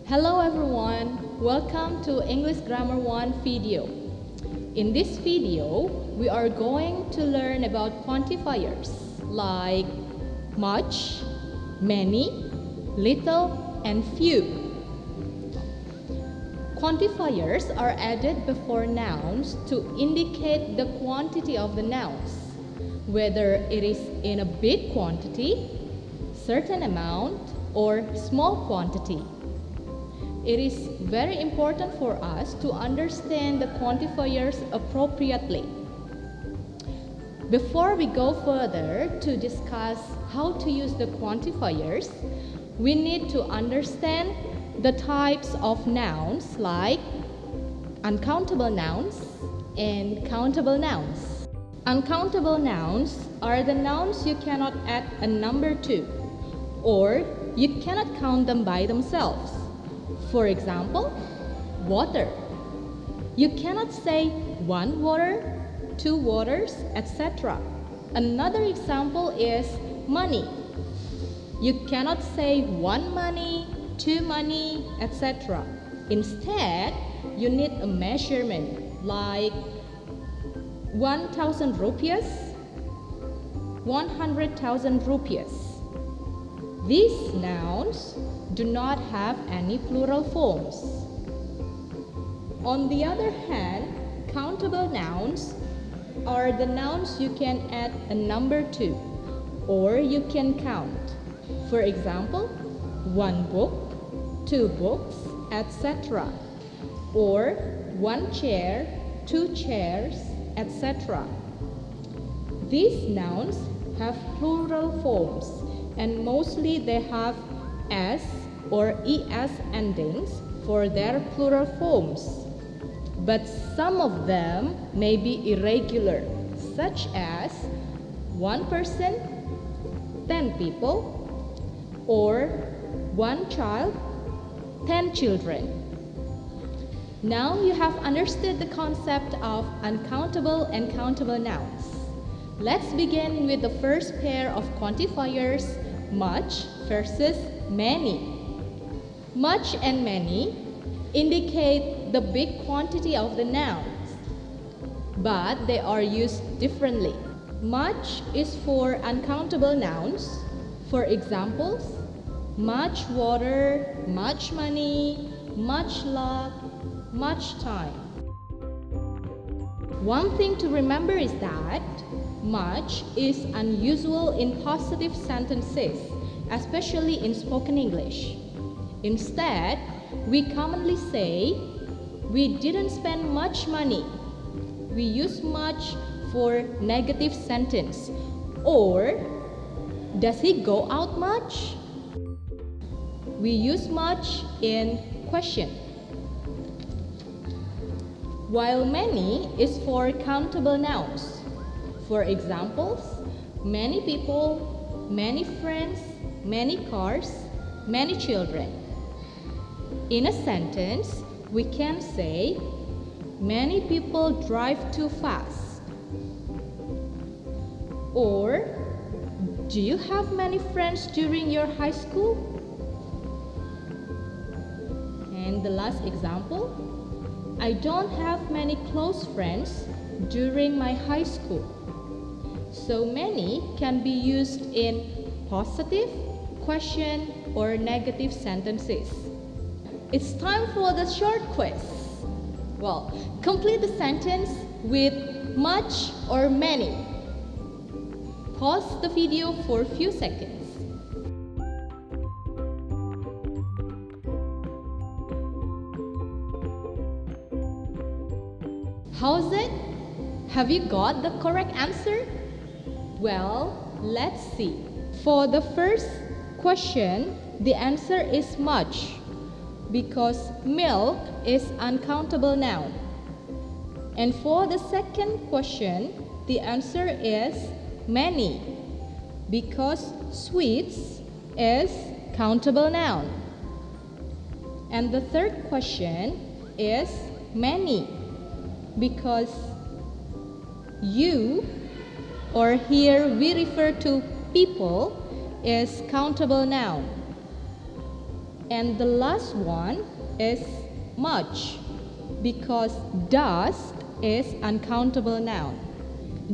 Hello everyone, welcome to English Grammar 1 video. In this video, we are going to learn about quantifiers like much, many, little, and few. Quantifiers are added before nouns to indicate the quantity of the nouns, whether it is in a big quantity, certain amount, or small quantity. It is very important for us to understand the quantifiers appropriately. Before we go further to discuss how to use the quantifiers, we need to understand the types of nouns like uncountable nouns and countable nouns. Uncountable nouns are the nouns you cannot add a number to, or you cannot count them by themselves. For example, water. You cannot say one water, two waters, etc. Another example is money. You cannot say one money, two money, etc. Instead, you need a measurement like 1,000 rupees, 100,000 rupees. These nouns do not have any plural forms. On the other hand, countable nouns are the nouns you can add a number to, or you can count. For example, one book, two books, etc. Or one chair, two chairs, etc. These nouns have plural forms, and mostly they have s or es endings for their plural forms. But some of them may be irregular, such as one person, 10 people, or one child, 10 children. Now you have understood the concept of uncountable and countable nouns. Let's begin with the first pair of quantifiers, much versus many. Much and many indicate the big quantity of the nouns, but they are used differently. Much is for uncountable nouns. For examples, much water, much money, much luck, much time. One thing to remember is that much is unusual in positive sentences, especially in spoken English. Instead, we commonly say, we didn't spend much money. We use much for negative sentence. Or, does he go out much? We use much in question. While many is for countable nouns. For examples, many people, many friends, many cars, many children. In a sentence, we can say, many people drive too fast. Or, do you have many friends during your high school? And the last example, I don't have many close friends during my high school. So many can be used in positive, question, or negative sentences. It's time for the short quiz. Well, complete the sentence with much or many. Pause the video for a few seconds. How's it? Have you got the correct answer? Well, let's see. For the first question, the answer is much, because milk is uncountable noun. And for the second question, the answer is many, because sweets is countable noun. And the third question is many, because you, or here we refer to people, is countable noun. And the last one is much, because dust is uncountable noun.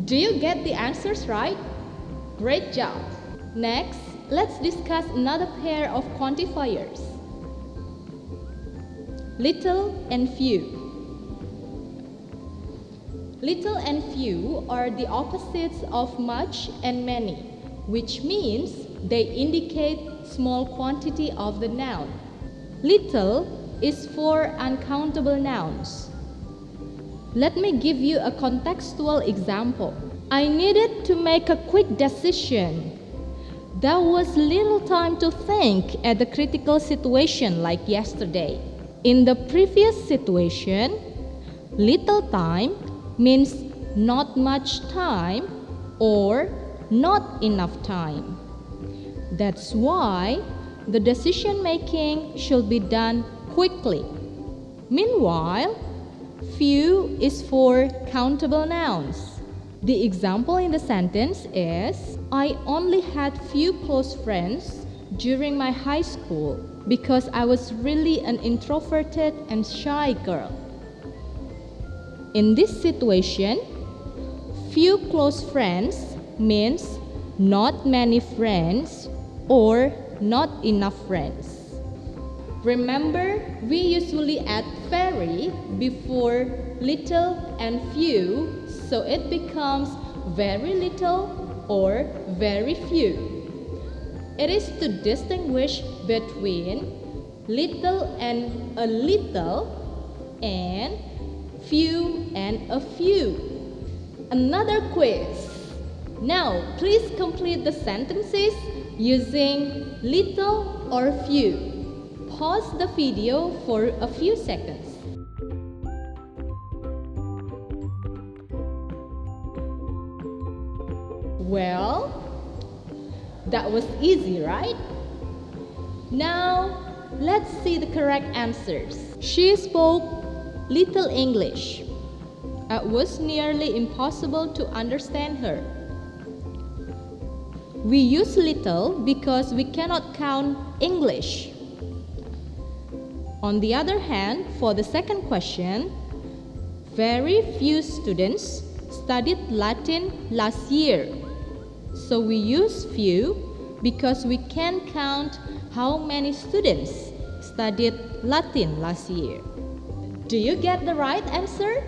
Do you get the answers right? Great job! Next, let's discuss another pair of quantifiers. Little and few. Little and few are the opposites of much and many, which means they indicate small quantity of the noun. Little is for uncountable nouns. Let me give you a contextual example. I needed to make a quick decision. There was little time to think at the critical situation like yesterday. In the previous situation, little time means not much time or not enough time. That's why the decision making should be done quickly. Meanwhile, few is for countable nouns. The example in the sentence is, I only had few close friends during my high school because I was really an introverted and shy girl. In this situation, few close friends means not many friends or not enough friends. Remember, we usually add very before little and few, so it becomes very little or very few. It is to distinguish between little and a little and few and a few. Another quiz. Now, please complete the sentences using little or few. Pause the video for a few seconds. Well, that was easy, right? Now, let's see the correct answers. She spoke little English. It was nearly impossible to understand her. We use little because we cannot count English. On the other hand, for the second question, very few students studied Latin last year. So we use few because we can count how many students studied Latin last year. Do you get the right answer?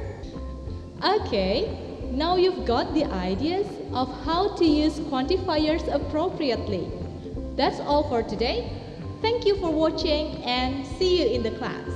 Okay, now you've got the ideas of how to use quantifiers appropriately. That's all for today. Thank you for watching and see you in the class.